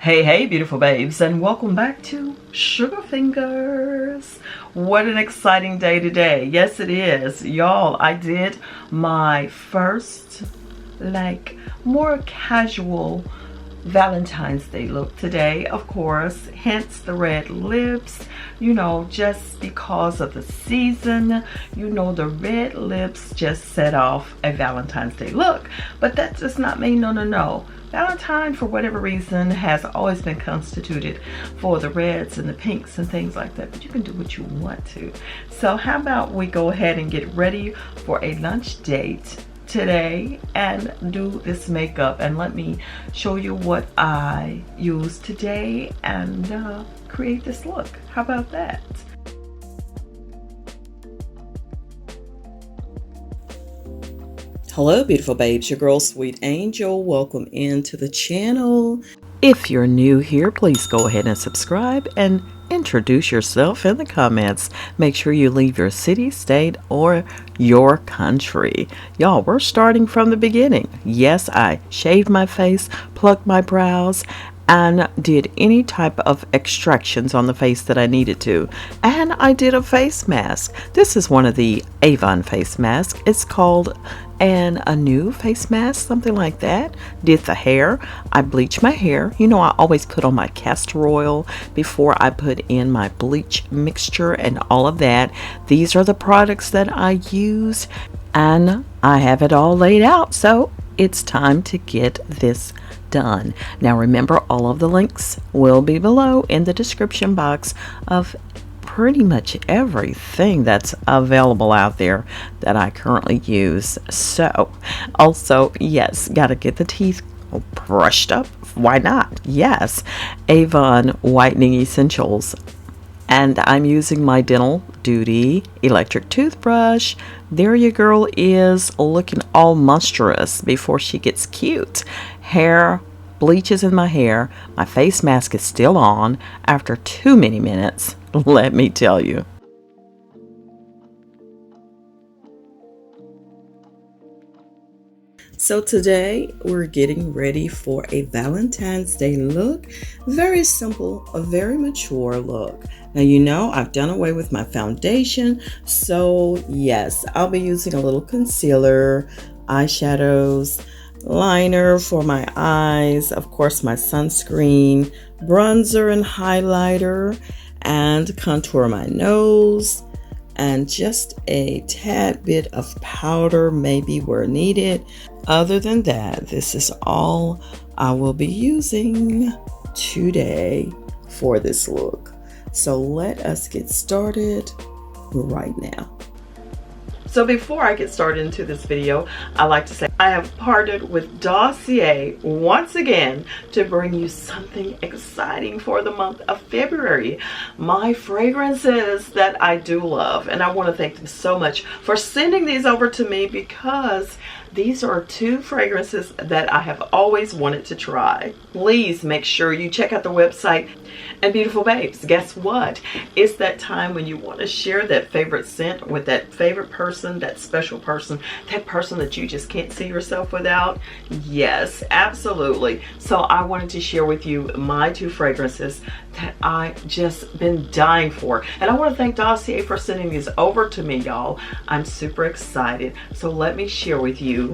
Hey, beautiful babes, and welcome back to Sugar Fingers. What an exciting day today. Yes, it is. Y'all, I did my first, more casual Valentine's Day look today, of course, hence the red lips, just because of the season. The red lips just set off a Valentine's Day look, but that does not mean no. Valentine, for whatever reason, has always been constituted for the reds and the pinks and things like that, but you can do what you want to. So how about we go ahead and get ready for a lunch date today and do this makeup, and let me show you what I used today and create this look. How about that? Hello beautiful babes, your girl Sweet Angel. Welcome into the channel. If you're new here, please go ahead and subscribe and introduce yourself in the comments. Make sure you leave your city, state, or your country. Y'all, we're starting from the beginning. Yes, I shaved my face, plucked my brows, and did any type of extractions on the face that I needed to. And I did a face mask. This is one of the Avon face masks. It's called a new face mask, something like that. Did the hair. I bleached my hair. I always put on my castor oil before I put in my bleach mixture and all of that. These are the products that I use, and I have it all laid out, so it's time to get this done. Now remember, all of the links will be below in the description box of pretty much everything that's available out there that I currently use. So also, yes, gotta get the teeth brushed up. Why not? Yes, Avon whitening essentials, and I'm using my Dental Duty electric toothbrush. There your girl is looking all monstrous before she gets cute. Hair bleaches in my hair. My face mask is still on after too many minutes, let me tell you. So today we're getting ready for a Valentine's Day look. Very simple, a very mature look. Now I've done away with my foundation, so yes, I'll be using a little concealer, eyeshadows, liner for my eyes, of course my sunscreen, bronzer and highlighter, and contour my nose, and just a tad bit of powder maybe where needed. Other than that, this is all I will be using today for this look. So let us get started right now. So before I get started into this video, I like to say I have partnered with Dossier once again to bring you something exciting for the month of February. My fragrances that I do love, and I want to thank them so much for sending these over to me, because these are two fragrances that I have always wanted to try. Please make sure you check out the website. And beautiful babes, guess what? It's that time when you want to share that favorite scent with that favorite person, that special person, that person that you just can't see yourself without. Yes, absolutely. So I wanted to share with you my two fragrances that I just been dying for. And I want to thank Dossier for sending these over to me, y'all. I'm super excited. So let me share with you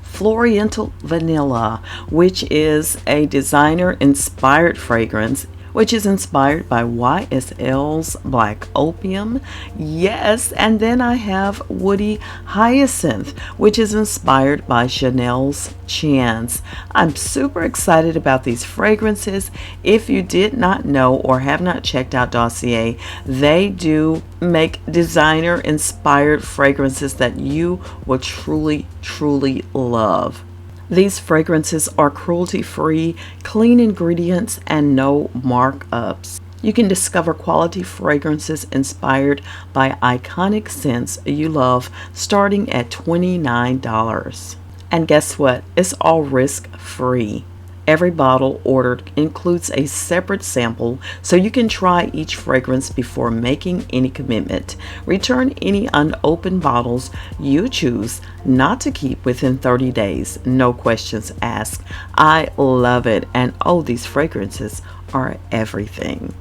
Floriental Vanilla, which is a designer inspired fragrance, which is inspired by YSL's Black Opium. Yes, and then I have Woody Hyacinth, which is inspired by Chanel's Chance. I'm super excited about these fragrances. If you did not know or have not checked out Dossier, they do make designer inspired fragrances that you will truly love. These fragrances are cruelty-free, clean ingredients, and no markups. You can discover quality fragrances inspired by iconic scents you love starting at $29. And guess what? It's all risk-free. Every bottle ordered includes a separate sample so you can try each fragrance before making any commitment. Return any unopened bottles you choose not to keep within 30 days. No questions asked. I love it. And oh, these fragrances are everything.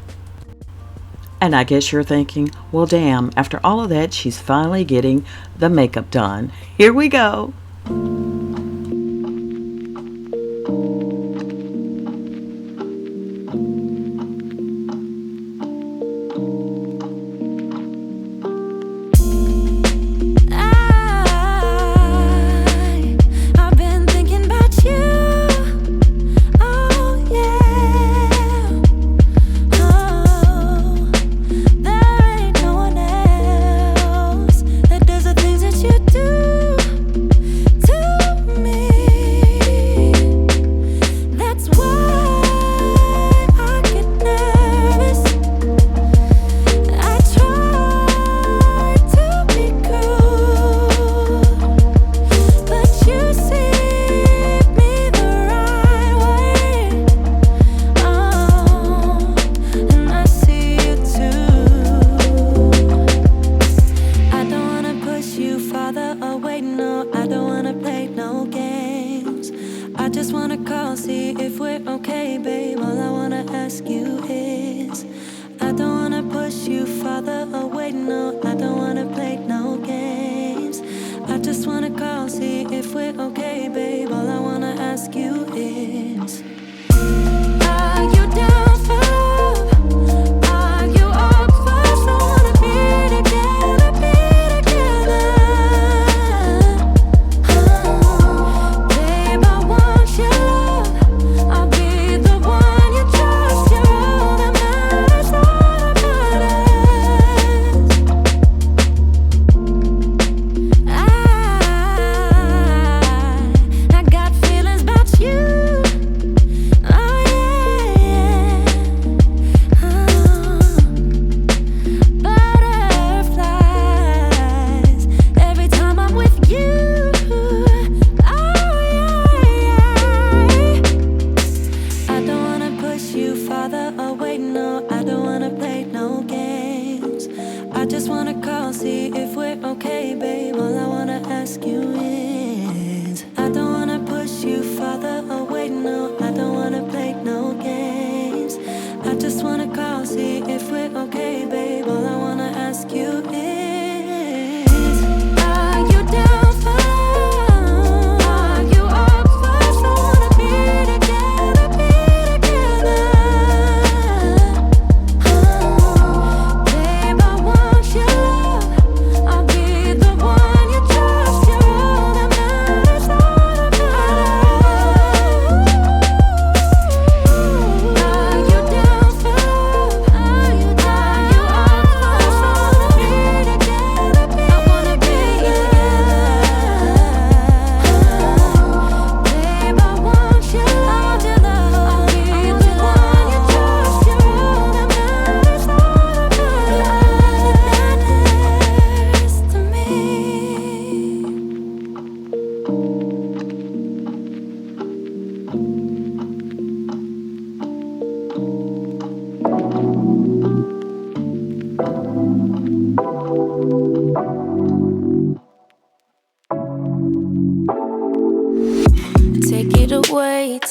And I guess you're thinking, well, damn, after all of that, she's finally getting the makeup done. Here we go.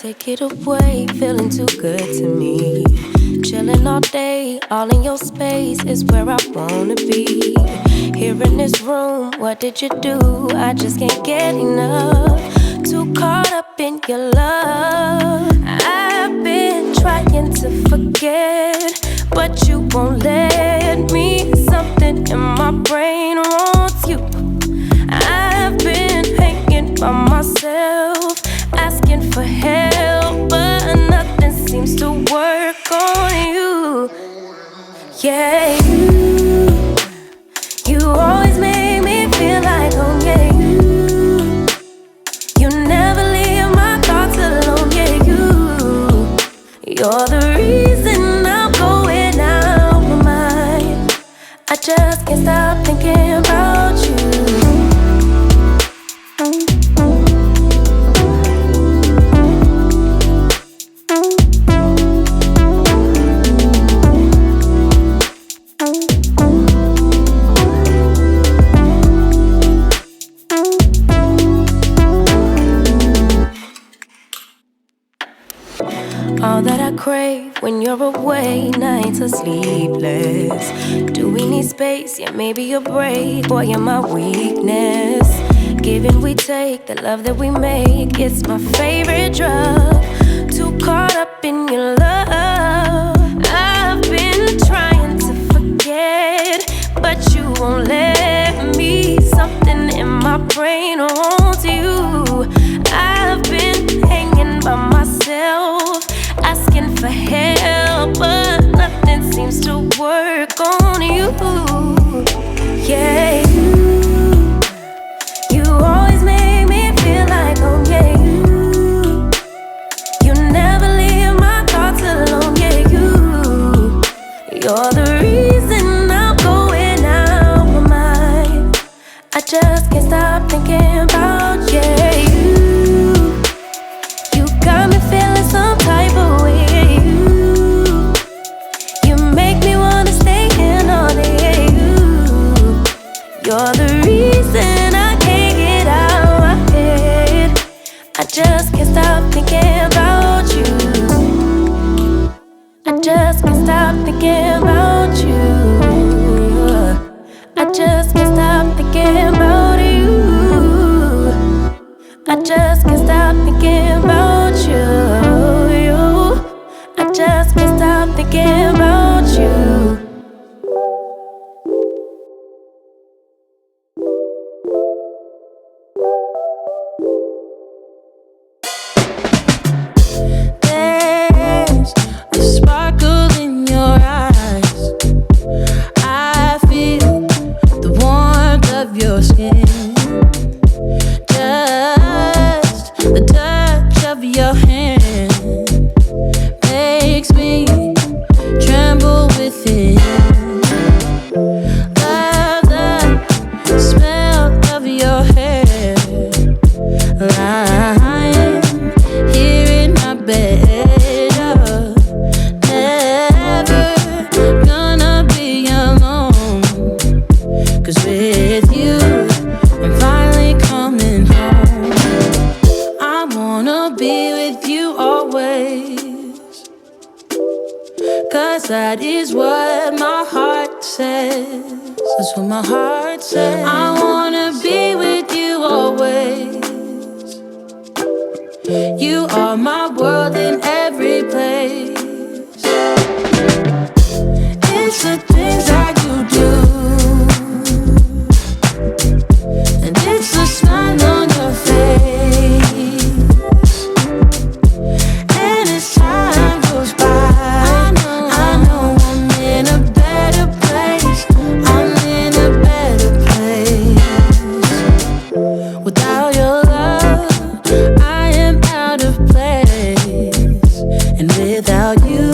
Take it away, feeling too good to me. Chilling all day, all in your space is where I wanna be. Here in this room, what did you do? I just can't get enough. Too caught up in your love. I've been trying to forget, but you won't let me. Something in my brain wants you. I've been hanging by myself, asking for help, but nothing seems to work on you. Yeah, you always make me feel like home. Yeah, you never leave my thoughts alone. Yeah, you're the reason I'm going out my mind. I just can't stop thinking about you. that I crave when you're away. Nights are sleepless. Do we need space? Yeah, maybe a break. Boy, you're my weakness. Give and we take, the love that we make, it's my favorite drug. Too caught up in your love. I've been trying to forget, but you won't let me. Something in my brain wants you. I've been hanging by myself, asking for help, but nothing seems to work on you. Yeah, you always make me feel like home. Yeah, you never leave my thoughts alone. Yeah, you're the reason I'm going out my mind. I just can't stop thinking about you. You got me feeling some type of way. You make me wanna stay in all day. You're the reason I can't get out my head. I just can't stop thinking about you. I just can't stop thinking about you. I just can't stop thinking about you. I just can't stop thinking about you. I just can't stop thinking about you. There's a sparkle in your eyes. I feel the warmth of your skin. Just the touch of your hand makes me tremble within. Love the smell of your hair, lying here in my bed. Never gonna be alone, 'cause with you I'm finally coming home. I wanna be with you always, 'cause that is what my heart says. That's what my heart says. I wanna be with you always. You are my world in every place. It's the things that you do, and it's the smile on your face. And as time goes by, I know I'm in a better place. I'm in a better place. Without your love, I am out of place. And without you,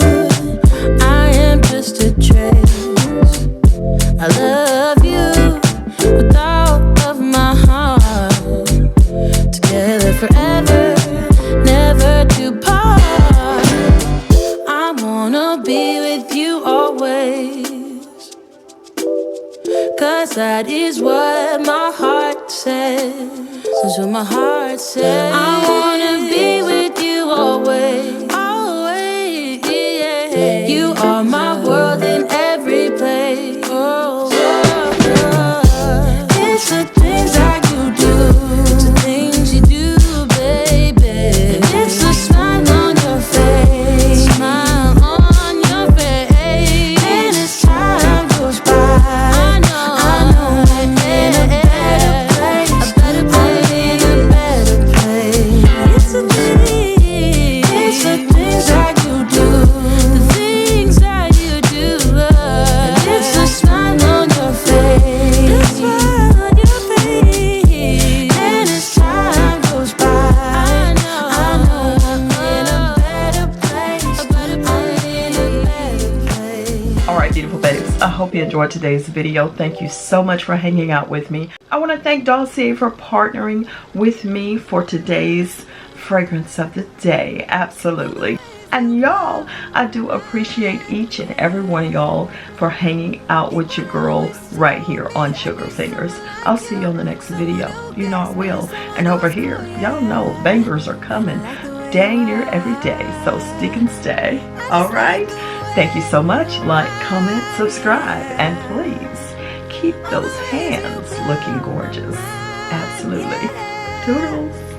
I am just a trace. I love you with all of my heart. Together forever, never to part. I wanna be with you always, 'cause that is what my heart says. That's what my heart says. I wanna be with you always. Always, yeah. You are my world in every place. It's the things that you do. It's the things you do, baby. And it's the smile on your face. Smile on your face. And as time goes by, I know I'm in a better place. A better place. I'm in a better place. It's the things that you do. The things that you do. And it's the smile on your face. The smile on your face. And as time goes by, I know I'm in a better place. I'm in a better place. All right, beautiful babes, I hope you enjoyed today's video. Thank you so much for hanging out with me. I want to thank Dossier for partnering with me for today's fragrance of the day. Absolutely. And y'all, I do appreciate each and every one of y'all for hanging out with your girl right here on Sugar Fingers. I'll see you on the next video. You know I will. And over here, y'all know bangers are coming. dang near every day, so stick and stay. All right? Thank you so much. Like, comment, subscribe, and please keep those hands looking gorgeous. Absolutely. Toodles.